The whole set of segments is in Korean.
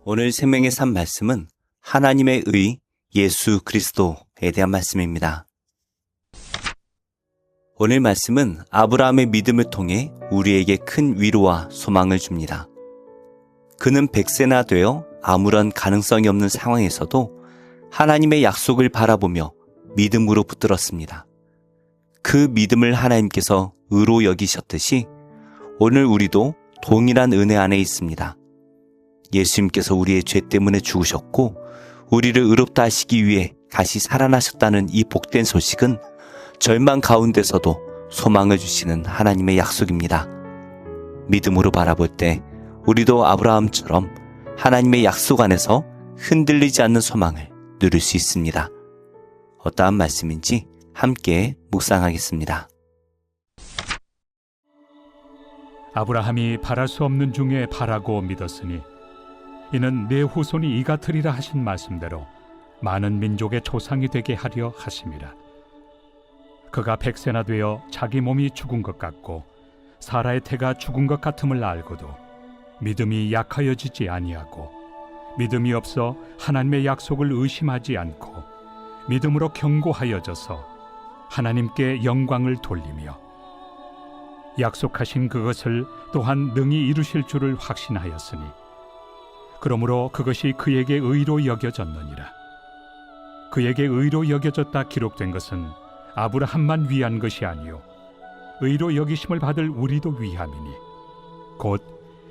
오늘 생명의 삶 말씀은 하나님의 의 예수 그리스도에 대한 말씀입니다. 오늘 말씀은 아브라함의 믿음을 통해 우리에게 큰 위로와 소망을 줍니다. 그는 100세나 되어 아무런 가능성이 없는 상황에서도 하나님의 약속을 바라보며 믿음으로 붙들었습니다. 그 믿음을 하나님께서 의로 여기셨듯이 오늘 우리도 동일한 은혜 안에 있습니다. 예수님께서 우리의 죄 때문에 죽으셨고 우리를 의롭다 하시기 위해 다시 살아나셨다는 이 복된 소식은 절망 가운데서도 소망을 주시는 하나님의 약속입니다. 믿음으로 바라볼 때 우리도 아브라함처럼 하나님의 약속 안에서 흔들리지 않는 소망을 누릴 수 있습니다. 어떠한 말씀인지 함께 묵상하겠습니다. 아브라함이 바랄 수 없는 중에 바라고 믿었으니 이는 내 후손이 이같으리라 하신 말씀대로 많은 민족의 조상이 되게 하려 하심이라. 그가 100세나 되어 자기 몸이 죽은 것 같고 사라의 태가 죽은 것 같음을 알고도 믿음이 약하여지지 아니하고 믿음이 없어 하나님의 약속을 의심하지 않고 믿음으로 견고하여져서 하나님께 영광을 돌리며 약속하신 그것을 또한 능히 이루실 줄을 확신하였으니 그러므로 그것이 그에게 의로 여겨졌느니라. 그에게 의로 여겨졌다 기록된 것은 아브라함만 위한 것이 아니요 의로 여기심을 받을 우리도 위함이니 곧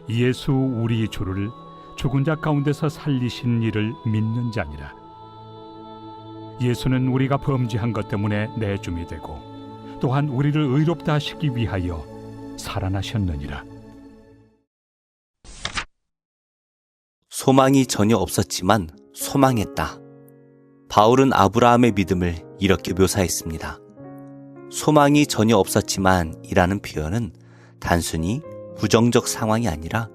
예수 우리 주를 죽은 자 가운데서 살리신 이를 믿는 자니라. 예수는 우리가 범죄한 것 때문에 내줌이 되고 또한 우리를 의롭다 하시기 위하여 살아나셨느니라. 소망이 전혀 없었지만 소망했다. 바울은 아브라함의 믿음을 이렇게 묘사했습니다. 소망이 전혀 없었지만 이라는 표현은 단순히 부정적 상황이 아니라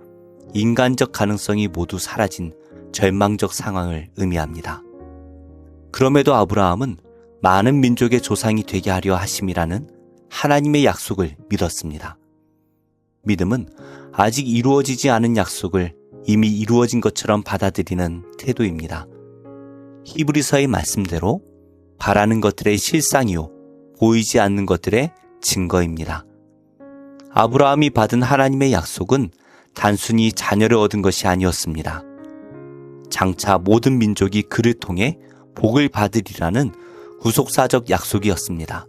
인간적 가능성이 모두 사라진 절망적 상황을 의미합니다. 그럼에도 아브라함은 많은 민족의 조상이 되게 하려 하심이라는 하나님의 약속을 믿었습니다. 믿음은 아직 이루어지지 않은 약속을 이미 이루어진 것처럼 받아들이는 태도입니다. 히브리서의 말씀대로 바라는 것들의 실상이요 보이지 않는 것들의 증거입니다. 아브라함이 받은 하나님의 약속은 단순히 자녀를 얻은 것이 아니었습니다. 장차 모든 민족이 그를 통해 복을 받으리라는 구속사적 약속이었습니다.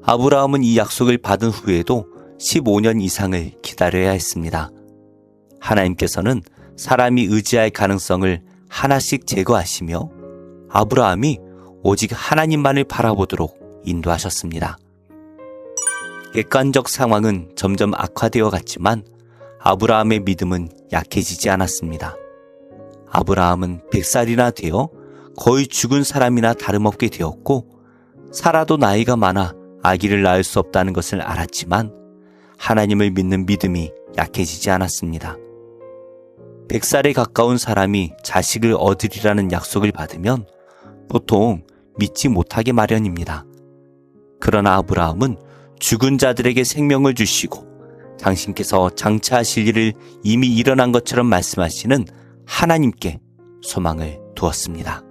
아브라함은 이 약속을 받은 후에도 15년 이상을 기다려야 했습니다. 하나님께서는 사람이 의지할 가능성을 하나씩 제거하시며 아브라함이 오직 하나님만을 바라보도록 인도하셨습니다. 객관적 상황은 점점 악화되어 갔지만 아브라함의 믿음은 약해지지 않았습니다. 아브라함은 100살이나 되어 거의 죽은 사람이나 다름없게 되었고 사라도 나이가 많아 아기를 낳을 수 없다는 것을 알았지만 하나님을 믿는 믿음이 약해지지 않았습니다. 100살에 가까운 사람이 자식을 얻으리라는 약속을 받으면 보통 믿지 못하게 마련입니다. 그러나 아브라함은 죽은 자들에게 생명을 주시고 당신께서 장차 하실 일을 이미 일어난 것처럼 말씀하시는 하나님께 소망을 두었습니다.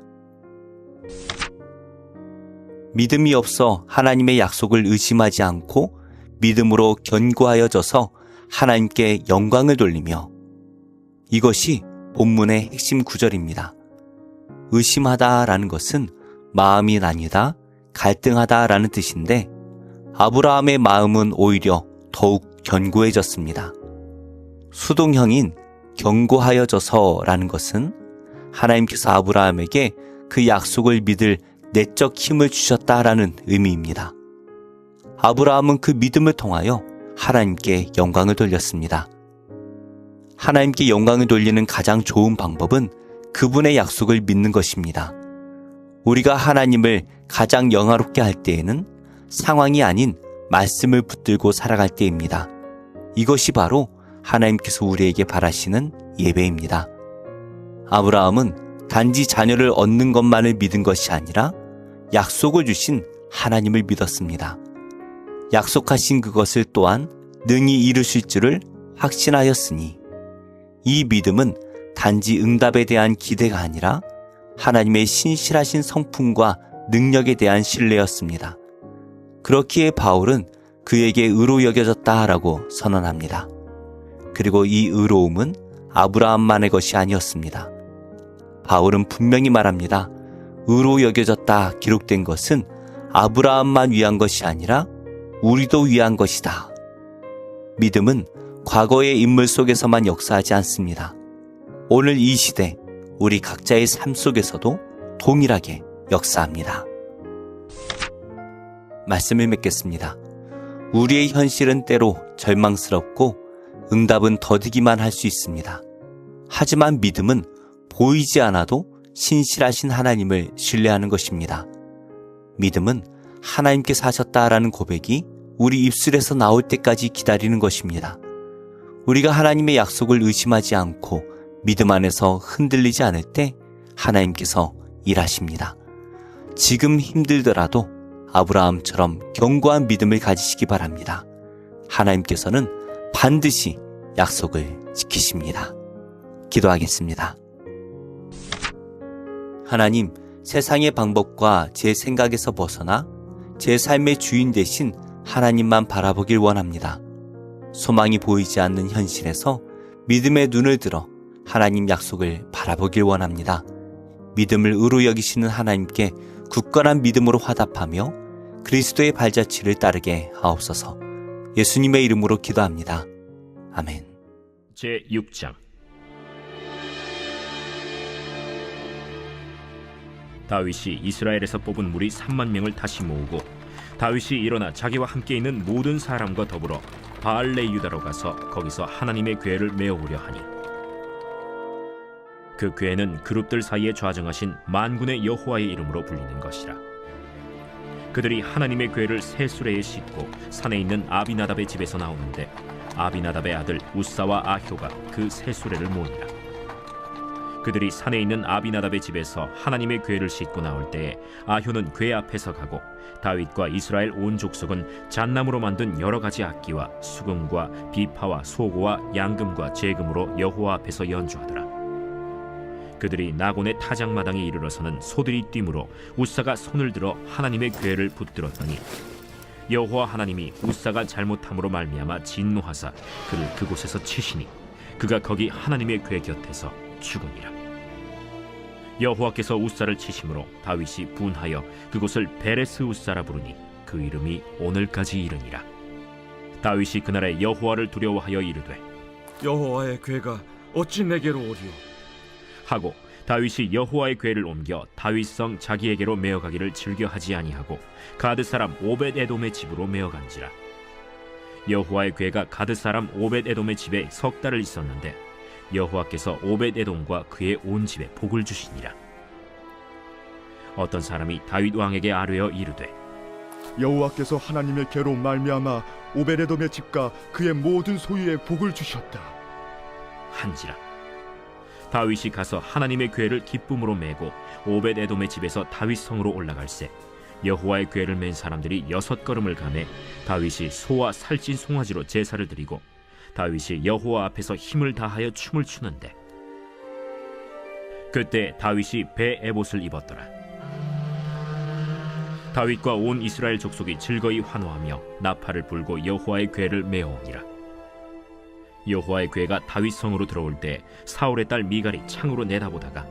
믿음이 없어 하나님의 약속을 의심하지 않고 믿음으로 견고하여져서 하나님께 영광을 돌리며 이것이 본문의 핵심 구절입니다. 의심하다라는 것은 마음이 나뉘다, 갈등하다라는 뜻인데 아브라함의 마음은 오히려 더욱 견고해졌습니다. 수동형인 견고하여져서라는 것은 하나님께서 아브라함에게 그 약속을 믿을 내적 힘을 주셨다라는 의미입니다. 아브라함은 그 믿음을 통하여 하나님께 영광을 돌렸습니다. 하나님께 영광을 돌리는 가장 좋은 방법은 그분의 약속을 믿는 것입니다. 우리가 하나님을 가장 영화롭게 할 때에는 상황이 아닌 말씀을 붙들고 살아갈 때입니다. 이것이 바로 하나님께서 우리에게 바라시는 예배입니다. 아브라함은 단지 자녀를 얻는 것만을 믿은 것이 아니라 약속을 주신 하나님을 믿었습니다. 약속하신 그것을 또한 능히 이루실 줄을 확신하였으니 이 믿음은 단지 응답에 대한 기대가 아니라 하나님의 신실하신 성품과 능력에 대한 신뢰였습니다. 그렇기에 바울은 그에게 의로 여겨졌다라고 선언합니다. 그리고 이 의로움은 아브라함만의 것이 아니었습니다. 바울은 분명히 말합니다. 의로 여겨졌다 기록된 것은 아브라함만 위한 것이 아니라 우리도 위한 것이다. 믿음은 과거의 인물 속에서만 역사하지 않습니다. 오늘 이 시대 우리 각자의 삶 속에서도 동일하게 역사합니다. 말씀을 맺겠습니다. 우리의 현실은 때로 절망스럽고 응답은 더디기만 할 수 있습니다. 하지만 믿음은 보이지 않아도 신실하신 하나님을 신뢰하는 것입니다. 믿음은 하나님께서 하셨다라는 고백이 우리 입술에서 나올 때까지 기다리는 것입니다. 우리가 하나님의 약속을 의심하지 않고 믿음 안에서 흔들리지 않을 때 하나님께서 일하십니다. 지금 힘들더라도 아브라함처럼 견고한 믿음을 가지시기 바랍니다. 하나님께서는 반드시 약속을 지키십니다. 기도하겠습니다. 하나님, 세상의 방법과 제 생각에서 벗어나 제 삶의 주인 되신 하나님만 바라보길 원합니다. 소망이 보이지 않는 현실에서 믿음의 눈을 들어 하나님 약속을 바라보길 원합니다. 믿음을 의로 여기시는 하나님께 굳건한 믿음으로 화답하며 그리스도의 발자취를 따르게 하옵소서. 예수님의 이름으로 기도합니다. 아멘. 제6장 다윗이 이스라엘에서 뽑은 무리 3만 명을 다시 모으고 다윗이 일어나 자기와 함께 있는 모든 사람과 더불어 바알레 유다로 가서 거기서 하나님의 궤를 메어오려 하니 그 궤는 그룹들 사이에 좌정하신 만군의 여호와의 이름으로 불리는 것이라. 그들이 하나님의 궤를 새 수레에 싣고 산에 있는 아비나답의 집에서 나오는데 아비나답의 아들 우사와 아효가 그 새 수레를 모으니라. 그들이 산에 있는 아비나답의 집에서 하나님의 궤를 싣고 나올 때에 아효는 궤 앞에서 가고 다윗과 이스라엘 온 족속은 잣나무로 만든 여러 가지 악기와 수금과 비파와 소고와 양금과 제금으로 여호와 앞에서 연주하더라. 그들이 나곤의 타작마당에 이르러서는 소들이 뛰므로 우사가 손을 들어 하나님의 궤를 붙들었더니 여호와 하나님이 우사가 잘못함으로 말미암아 진노하사 그를 그곳에서 치시니 그가 거기 하나님의 궤 곁에서 죽으니라. 여호와께서 우사를 치심으로 다윗이 분하여 그곳을 베레스 우사라 부르니 그 이름이 오늘까지 이르니라. 다윗이 그날에 여호와를 두려워하여 이르되 여호와의 궤가 어찌 내게로 오리오? 하고 다윗이 여호와의 궤를 옮겨 다윗성 자기에게로 메어가기를 즐겨하지 아니하고 가드 사람 오벳 에돔의 집으로 메어간지라. 여호와의 궤가 가드 사람 오벳 에돔의 집에 석 달을 있었는데 여호와께서 오벳 에돔과 그의 온 집에 복을 주시니라. 어떤 사람이 다윗 왕에게 아뢰어 이르되 여호와께서 하나님의 궤로 말미암아 오베데돔의 집과 그의 모든 소유에 복을 주셨다 한지라. 다윗이 가서 하나님의 궤를 기쁨으로 메고 오벳 에돔의 집에서 다윗 성으로 올라갈새 여호와의 궤를 맨 사람들이 6걸음을 가매 다윗이 소와 살찐 송아지로 제사를 드리고 다윗이 여호와 앞에서 힘을 다하여 춤을 추는데 그때 다윗이 배 에봇을 입었더라. 다윗과 온 이스라엘 족속이 즐거이 환호하며 나팔을 불고 여호와의 궤를 메어오니라. 여호와의 궤가 다윗 성으로 들어올 때 사울의 딸 미갈이 창으로 내다보다가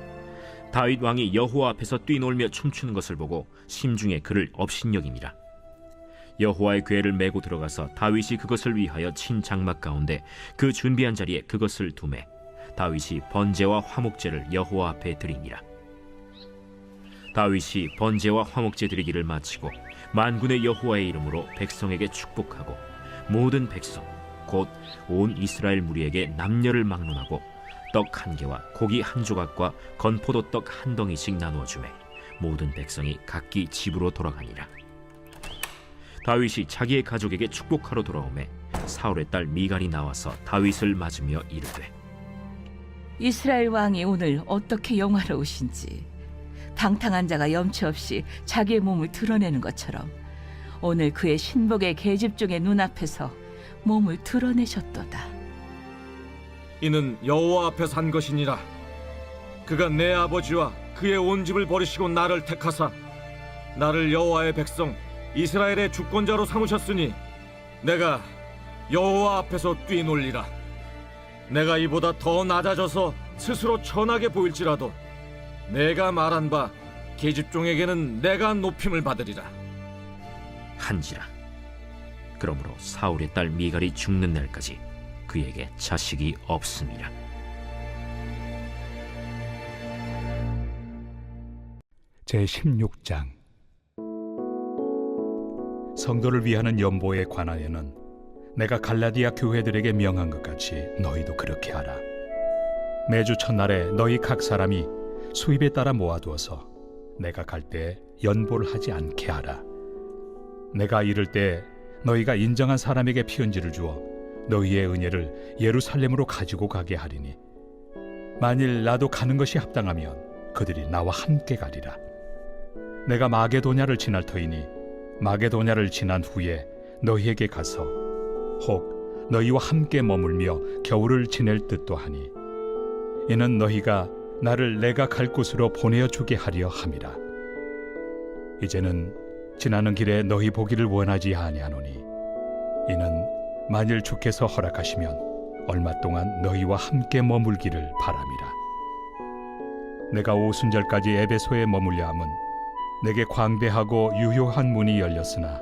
다윗 왕이 여호와 앞에서 뛰놀며 춤추는 것을 보고 심중에 그를 업신여기니라. 여호와의 궤를 메고 들어가서 다윗이 그것을 위하여 친 장막 가운데 그 준비한 자리에 그것을 두매 다윗이 번제와 화목제를 여호와 앞에 드리니라. 다윗이 번제와 화목제 드리기를 마치고 만군의 여호와의 이름으로 백성에게 축복하고 모든 백성 곧 온 이스라엘 무리에게 남녀를 막론하고 떡 1개와 고기 1조각과 건포도 떡 1덩이씩 나누어 주매 모든 백성이 각기 집으로 돌아가니라. 다윗이 자기의 가족에게 축복하러 돌아오매 사울의 딸 미갈이 나와서 다윗을 맞으며 이르되 이스라엘 왕이 오늘 어떻게 영화로우신지 방탕한 자가 염치 없이 자기의 몸을 드러내는 것처럼 오늘 그의 신복의 계집종의 눈앞에서 몸을 드러내셨도다. 이는 여호와 앞에서 한 것이니라. 그가 내 아버지와 그의 온 집을 버리시고 나를 택하사 나를 여호와의 백성 이스라엘의 주권자로 삼으셨으니 내가 여호와 앞에서 뛰놀리라. 내가 이보다 더 낮아져서 스스로 천하게 보일지라도 내가 말한 바 계집종에게는 내가 높임을 받으리라. 한지라. 그러므로 사울의 딸 미갈이 죽는 날까지 그에게 자식이 없음이라. 제16장. 성도를 위하는 연보에 관하여는 내가 갈라디아 교회들에게 명한 것 같이 너희도 그렇게 하라. 매주 첫날에 너희 각 사람이 수입에 따라 모아두어서 내가 갈 때 연보를 하지 않게 하라. 내가 이를 때 너희가 인정한 사람에게 피은지를 주어 너희의 은혜를 예루살렘으로 가지고 가게 하리니 만일 나도 가는 것이 합당하면 그들이 나와 함께 가리라. 내가 마게도냐를 지날 터이니 마게도냐를 지난 후에 너희에게 가서 혹 너희와 함께 머물며 겨울을 지낼 듯도 하니 이는 너희가 나를 내가 갈 곳으로 보내어주게 하려 함이라. 이제는 지나는 길에 너희 보기를 원하지 아니하노니 이는 만일 주께서 허락하시면 얼마 동안 너희와 함께 머물기를 바람이라. 내가 오순절까지 에베소에 머물려 함은 내게 광대하고 유효한 문이 열렸으나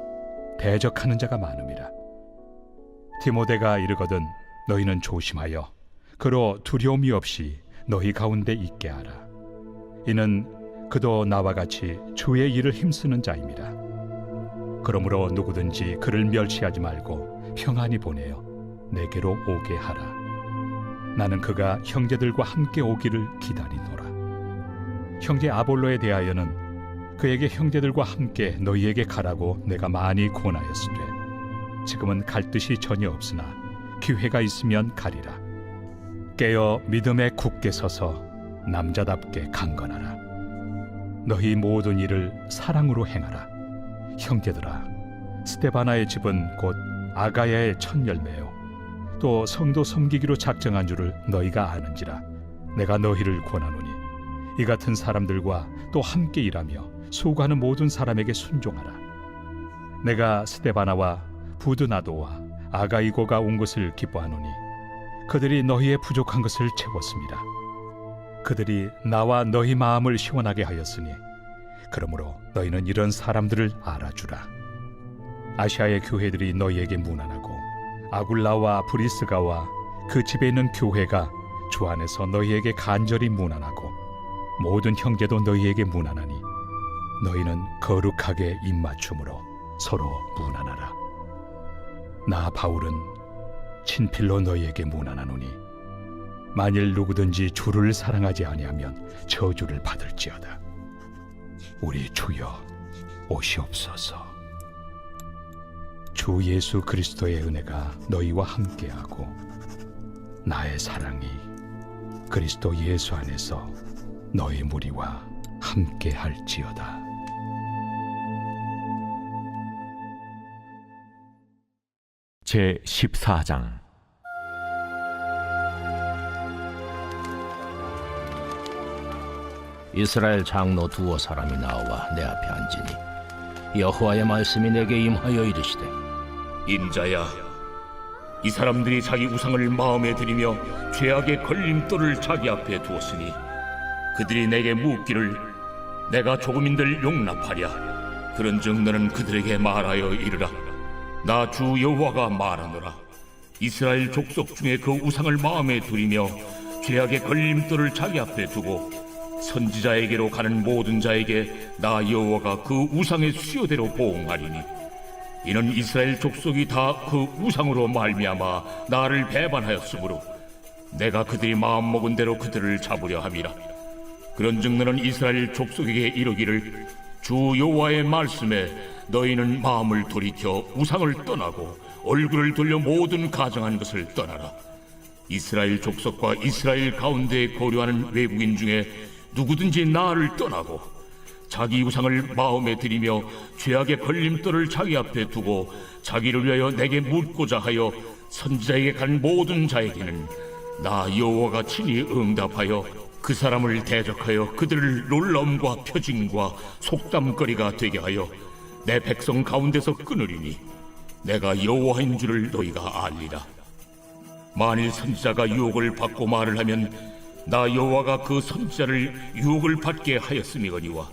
대적하는 자가 많음이라. 디모데가 이르거든 너희는 조심하여 그로 두려움이 없이 너희 가운데 있게 하라. 이는 그도 나와 같이 주의 일을 힘쓰는 자임이라. 그러므로 누구든지 그를 멸시하지 말고 평안히 보내어 내게로 오게 하라. 나는 그가 형제들과 함께 오기를 기다리노라. 형제 아볼로에 대하여는 그에게 형제들과 함께 너희에게 가라고 내가 많이 권하였으되 지금은 갈 뜻이 전혀 없으나 기회가 있으면 가리라. 깨어 믿음에 굳게 서서 남자답게 강건하라. 너희 모든 일을 사랑으로 행하라. 형제들아, 스데바나의 집은 곧 아가야의 첫 열매요 또 성도 섬기기로 작정한 줄을 너희가 아는지라. 내가 너희를 권하노니 이 같은 사람들과 또 함께 일하며 수고하는 모든 사람에게 순종하라. 내가 스데바나와 부드나도와 아가이고가 온 것을 기뻐하노니 그들이 너희의 부족한 것을 채웠습니다. 그들이 나와 너희 마음을 시원하게 하였으니 그러므로 너희는 이런 사람들을 알아주라. 아시아의 교회들이 너희에게 문안하고 아굴라와 브리스가와 그 집에 있는 교회가 주 안에서 너희에게 간절히 문안하고 모든 형제도 너희에게 문안하니 너희는 거룩하게 입맞춤으로 서로 문안하라. 나 바울은 친필로 너희에게 문안하노니 만일 누구든지 주를 사랑하지 아니하면 저주를 받을지어다. 우리 주여 오시옵소서. 주 예수 그리스도의 은혜가 너희와 함께하고 나의 사랑이 그리스도 예수 안에서 너희 무리와 함께할지어다. 제14장. 이스라엘 장로 두어 사람이 나와 내 앞에 앉으니 여호와의 말씀이 내게 임하여 이르시되 인자야, 이 사람들이 자기 우상을 마음에 들이며 죄악의 걸림돌을 자기 앞에 두었으니 그들이 내게 묻기를 내가 조금인들 용납하랴. 그런즉 너는 그들에게 말하여 이르라. 나 주 여호와가 말하노라. 이스라엘 족속 중에 그 우상을 마음에 들이며 죄악의 걸림돌을 자기 앞에 두고 선지자에게로 가는 모든 자에게 나 여호와가 그 우상의 수요대로 보응하리니 이는 이스라엘 족속이 다 그 우상으로 말미암아 나를 배반하였으므로 내가 그들이 마음먹은 대로 그들을 잡으려 함이라. 그런즉 너는 이스라엘 족속에게 이르기를 주 여호와의 말씀에 너희는 마음을 돌이켜 우상을 떠나고 얼굴을 돌려 모든 가정한 것을 떠나라. 이스라엘 족속과 이스라엘 가운데 거류하는 외국인 중에 누구든지 나를 떠나고 자기 우상을 마음에 들이며 죄악의 걸림돌을 자기 앞에 두고 자기를 위하여 내게 묻고자 하여 선지자에게 간 모든 자에게는 나 여호와가 친히 응답하여 그 사람을 대적하여 그들을 놀라움과 표징과 속담거리가 되게 하여 내 백성 가운데서 끊으리니 내가 여호와인 줄을 너희가 알리라. 만일 선지자가 유혹을 받고 말을 하면 나 여호와가 그 선지자를 유혹을 받게 하였음이거니와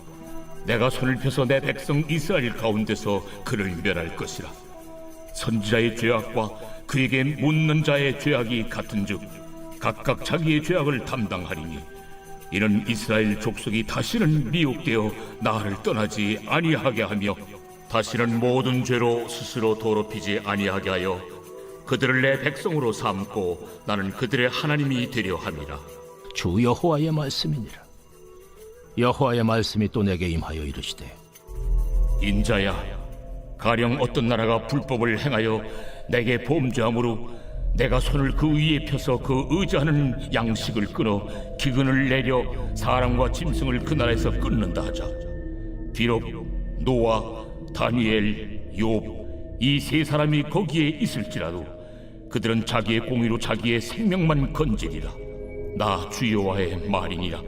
내가 손을 펴서 내 백성 이스라엘 가운데서 그를 멸할 것이라. 선지자의 죄악과 그에게 묻는 자의 죄악이 같은즉 각각 자기의 죄악을 담당하리니 이는 이스라엘 족속이 다시는 미혹되어 나를 떠나지 아니하게 하며 다시는 모든 죄로 스스로 더럽히지 아니하게 하여 그들을 내 백성으로 삼고 나는 그들의 하나님이 되려 함이라. 주 여호와의 말씀이니라. 여호와의 말씀이 또 내게 임하여 이르시되 인자야, 가령 어떤 나라가 불법을 행하여 내게 범죄함으로 내가 손을 그 위에 펴서 그 의지하는 양식을 끊어 기근을 내려 사람과 짐승을 그 나라에서 끊는다 하자. 비록 노아, 다니엘, 욥 이 세 사람이 거기에 있을지라도 그들은 자기의 공의로 자기의 생명만 건지리라. 나 주 여호와의 말이니라.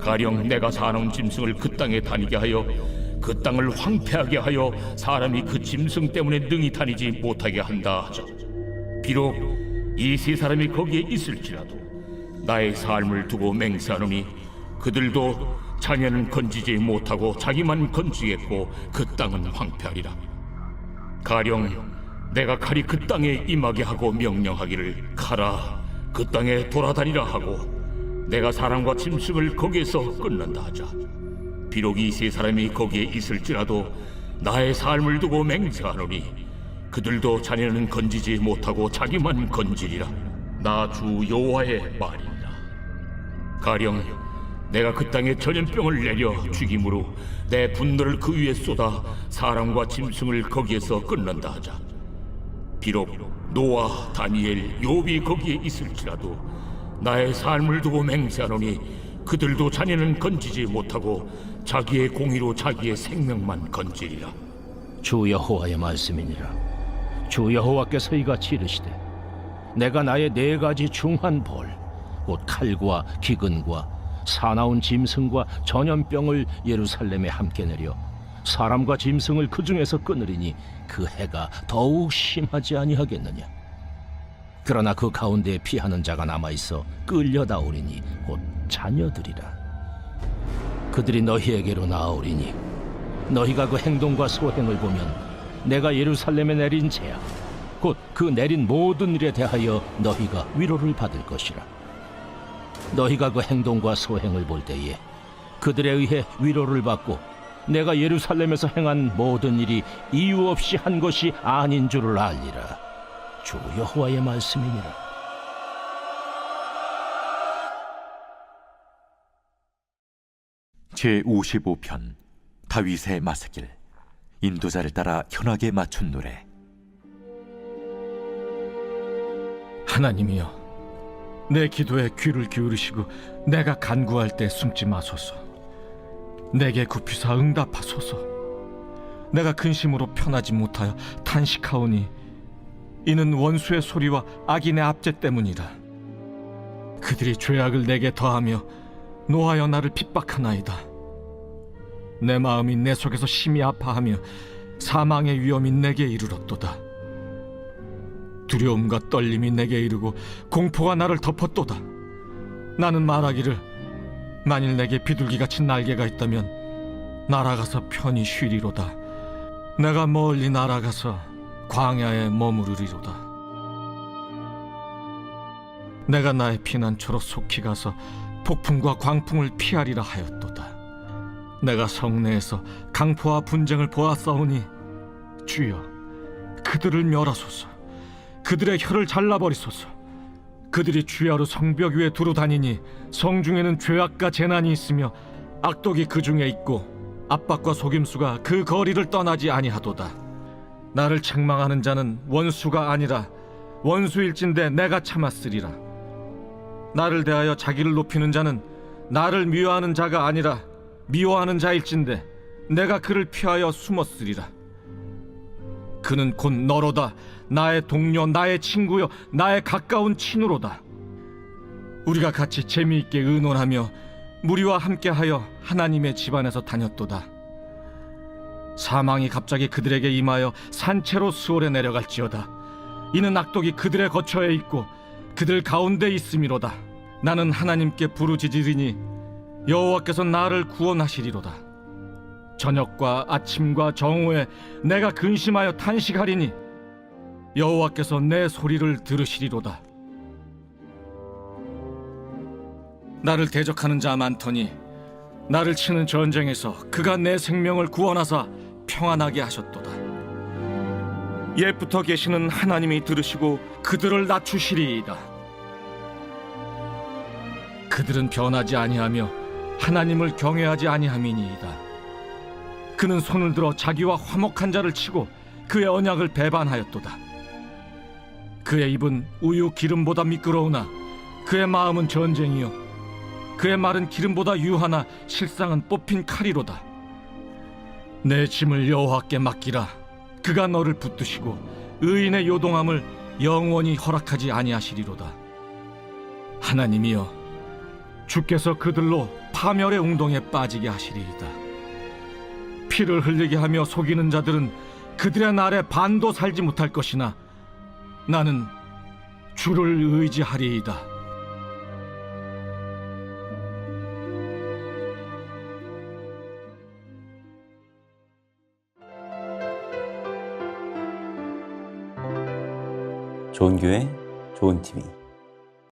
가령 내가 사나운 짐승을 그 땅에 다니게 하여 그 땅을 황폐하게 하여 사람이 그 짐승 때문에 능히 다니지 못하게 한다 하자. 비록 이 세 사람이 거기에 있을지라도 나의 삶을 두고 맹세하노니 그들도 자녀는 건지지 못하고 자기만 건지겠고 그 땅은 황폐하리라. 가령 내가 칼이 그 땅에 임하게 하고 명령하기를 가라 그 땅에 돌아다니라 하고 내가 사람과 짐승을 거기에서 끊는다 하자. 비록 이 세 사람이 거기에 있을지라도 나의 삶을 두고 맹세하노니 그들도 자녀는 건지지 못하고 자기만 건지리라. 나 주 여호와의 말이니라. 가령 내가 그 땅에 전염병을 내려 죽임으로 내 분노를 그 위에 쏟아 사람과 짐승을 거기에서 끊는다 하자. 비록 노아, 다니엘, 욥이 거기에 있을지라도 나의 삶을 두고 맹세하노니 그들도 자녀는 건지지 못하고 자기의 공의로 자기의 생명만 건지리라. 주 여호와의 말씀이니라. 주 여호와께서 이같이 이르시되 내가 나의 네 가지 중한 벌 곧 칼과 기근과 사나운 짐승과 전염병을 예루살렘에 함께 내려 사람과 짐승을 그 중에서 끊으리니 그 해가 더욱 심하지 아니하겠느냐. 그러나 그 가운데에 피하는 자가 남아있어 끌려나오리니 곧 자녀들이라. 그들이 너희에게로 나아오리니 너희가 그 행동과 소행을 보면 내가 예루살렘에 내린 재앙 곧 그 내린 모든 일에 대하여 너희가 위로를 받을 것이라. 너희가 그 행동과 소행을 볼 때에 그들에 의해 위로를 받고 내가 예루살렘에서 행한 모든 일이 이유 없이 한 것이 아닌 줄을 알리라. 주 여호와의 말씀이니라. 제55편 다윗의 마스길. 인도자를 따라 현악에 맞춘 노래. 하나님이여, 내 기도에 귀를 기울이시고 내가 간구할 때 숨지 마소서. 내게 굽히사 응답하소서. 내가 근심으로 편하지 못하여 탄식하오니 이는 원수의 소리와 악인의 압제 때문이라. 그들이 죄악을 내게 더하며 노하여 나를 핍박하나이다. 내 마음이 내 속에서 심히 아파하며 사망의 위험이 내게 이르렀도다. 두려움과 떨림이 내게 이르고 공포가 나를 덮었도다. 나는 말하기를 만일 내게 비둘기같이 날개가 있다면 날아가서 편히 쉬리로다. 내가 멀리 날아가서 광야에 머무르리로다. 내가 나의 피난처로 속히 가서 폭풍과 광풍을 피하리라 하였도다. 내가 성내에서 강포와 분쟁을 보았사오니 주여 그들을 멸하소서. 그들의 혀를 잘라버리소서. 그들이 주야로 성벽 위에 두루 다니니 성중에는 죄악과 재난이 있으며 악독이 그 중에 있고 압박과 속임수가 그 거리를 떠나지 아니하도다. 나를 책망하는 자는 원수가 아니라 원수일진데 내가 참았으리라. 나를 대하여 자기를 높이는 자는 나를 미워하는 자가 아니라 미워하는 자일진데 내가 그를 피하여 숨었으리라. 그는 곧 너로다. 나의 동료, 나의 친구여, 나의 가까운 친우로다. 우리가 같이 재미있게 의논하며 무리와 함께하여 하나님의 집안에서 다녔도다. 사망이 갑자기 그들에게 임하여 산채로 수월에 내려갈지어다. 이는 악독이 그들의 거처에 있고 그들 가운데 있음이로다. 나는 하나님께 부르짖으리니 여호와께서 나를 구원하시리로다. 저녁과 아침과 정오에 내가 근심하여 탄식하리니 여호와께서 내 소리를 들으시리로다. 나를 대적하는 자 많더니 나를 치는 전쟁에서 그가 내 생명을 구원하사 평안하게 하셨도다. 옛부터 계시는 하나님이 들으시고 그들을 낮추시리이다. 그들은 변하지 아니하며 하나님을 경외하지 아니함이니이다. 그는 손을 들어 자기와 화목한 자를 치고 그의 언약을 배반하였도다. 그의 입은 우유 기름보다 미끄러우나 그의 마음은 전쟁이요 그의 말은 기름보다 유하나 실상은 뽑힌 칼이로다. 내 짐을 여호와께 맡기라. 그가 너를 붙드시고 의인의 요동함을 영원히 허락하지 아니하시리로다. 하나님이여, 주께서 그들로 파멸의 웅덩이에 빠지게 하시리이다. 피를 흘리게 하며 속이는 자들은 그들의 날에 반도 살지 못할 것이나 나는 주를 의지하리이다. 좋은 교회, 좋은 TV.